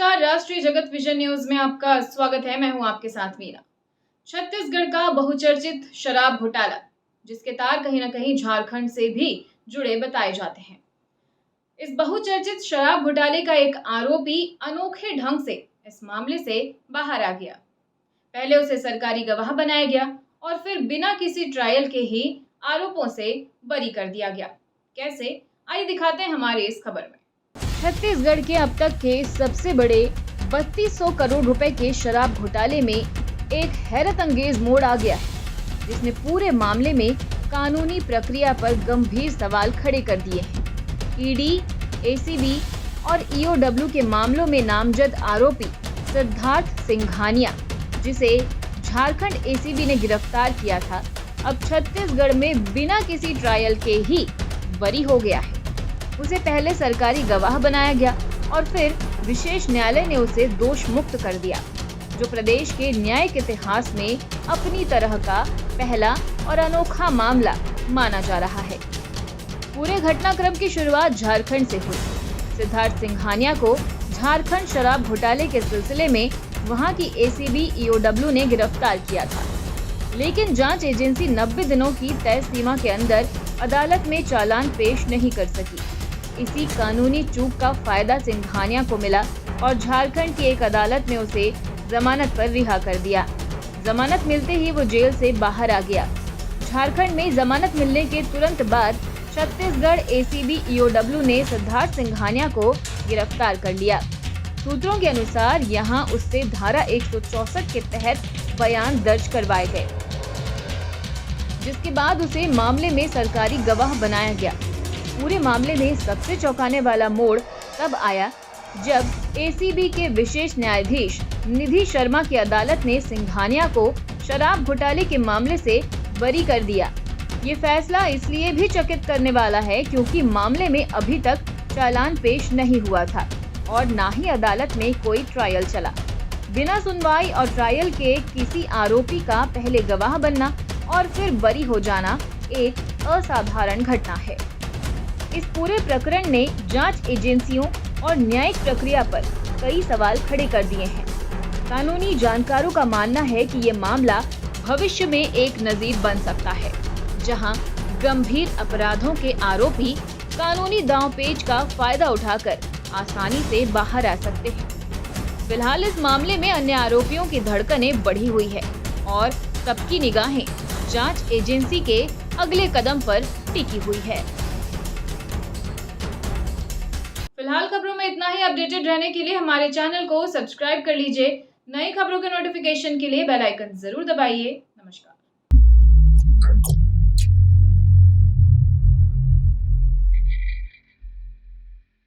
नमस्कार, राष्ट्रीय जगत विजन न्यूज में आपका स्वागत है। मैं हूं आपके साथ मीरा। छत्तीसगढ़ का बहुचर्चित शराब घोटाला, जिसके तार कहीं न कहीं झारखंड से भी जुड़े बताए जाते हैं। इस बहुचर्चित शराब घोटाले का एक आरोपी अनोखे ढंग से इस मामले से बाहर आ गया। पहले उसे सरकारी गवाह बनाया गया और फिर बिना किसी ट्रायल के ही आरोपों से बरी कर दिया गया। कैसे, आइए दिखाते हैं हमारे इस खबर में। छत्तीसगढ़ के अब तक के सबसे बड़े 3200 करोड़ रुपए के शराब घोटाले में एक हैरत अंगेज मोड़ आ गया है, जिसने पूरे मामले में कानूनी प्रक्रिया पर गंभीर सवाल खड़े कर दिए हैं। ईडी, एसीबी और ईओडब्ल्यू के मामलों में नामजद आरोपी सिद्धार्थ सिंघानिया, जिसे झारखंड एसीबी ने गिरफ्तार किया था, अब छत्तीसगढ़ में बिना किसी ट्रायल के ही बरी हो गया है। उसे पहले सरकारी गवाह बनाया गया और फिर विशेष न्यायालय ने उसे दोष मुक्त कर दिया, जो प्रदेश के न्यायिक इतिहास में अपनी तरह का पहला और अनोखा मामला माना जा रहा है। पूरे घटनाक्रम की शुरुआत झारखंड से हुई। सिद्धार्थ सिंघानिया को झारखंड शराब घोटाले के सिलसिले में वहां की एसीबी ईओडब्ल्यू ने गिरफ्तार किया था, लेकिन जांच एजेंसी 90 दिनों की तय सीमा के अंदर अदालत में चालान पेश नहीं कर सकी। इसी कानूनी चूक का फायदा सिंघानिया को मिला और झारखंड की एक अदालत ने उसे जमानत पर रिहा कर दिया। जमानत मिलते ही वो जेल से बाहर आ गया। झारखंड में जमानत मिलने के तुरंत बाद छत्तीसगढ़ एसीबी ईओडब्ल्यू ने सिद्धार्थ सिंघानिया को गिरफ्तार कर लिया। सूत्रों के अनुसार यहां उससे धारा 164 के तहत बयान दर्ज करवाए गए, जिसके बाद उसे मामले में सरकारी गवाह बनाया गया। पूरे मामले में सबसे चौंकाने वाला मोड़ तब आया जब एसीबी के विशेष न्यायाधीश निधि शर्मा की अदालत ने सिंघानिया को शराब घोटाले के मामले से बरी कर दिया। ये फैसला इसलिए भी चकित करने वाला है क्योंकि मामले में अभी तक चालान पेश नहीं हुआ था और न ही अदालत में कोई ट्रायल चला। बिना सुनवाई और ट्रायल के किसी आरोपी का पहले गवाह बनना और फिर बरी हो जाना एक असाधारण घटना है। इस पूरे प्रकरण ने जांच एजेंसियों और न्यायिक प्रक्रिया पर कई सवाल खड़े कर दिए हैं। कानूनी जानकारों का मानना है कि ये मामला भविष्य में एक नजीर बन सकता है, जहां गंभीर अपराधों के आरोपी कानूनी दांवपेच का फायदा उठाकर आसानी से बाहर आ सकते हैं। फिलहाल इस मामले में अन्य आरोपियों की धड़कनें बढ़ी हुई है और सबकी निगाहें जांच एजेंसी के अगले कदम पर टिकी हुई है। फिलहाल खबरों में इतना ही। अपडेटेड रहने के लिए हमारे चैनल को सब्सक्राइब कर लीजिए। नई खबरों के नोटिफिकेशन के लिए बेल आइकन जरूर दबाइए। नमस्कार।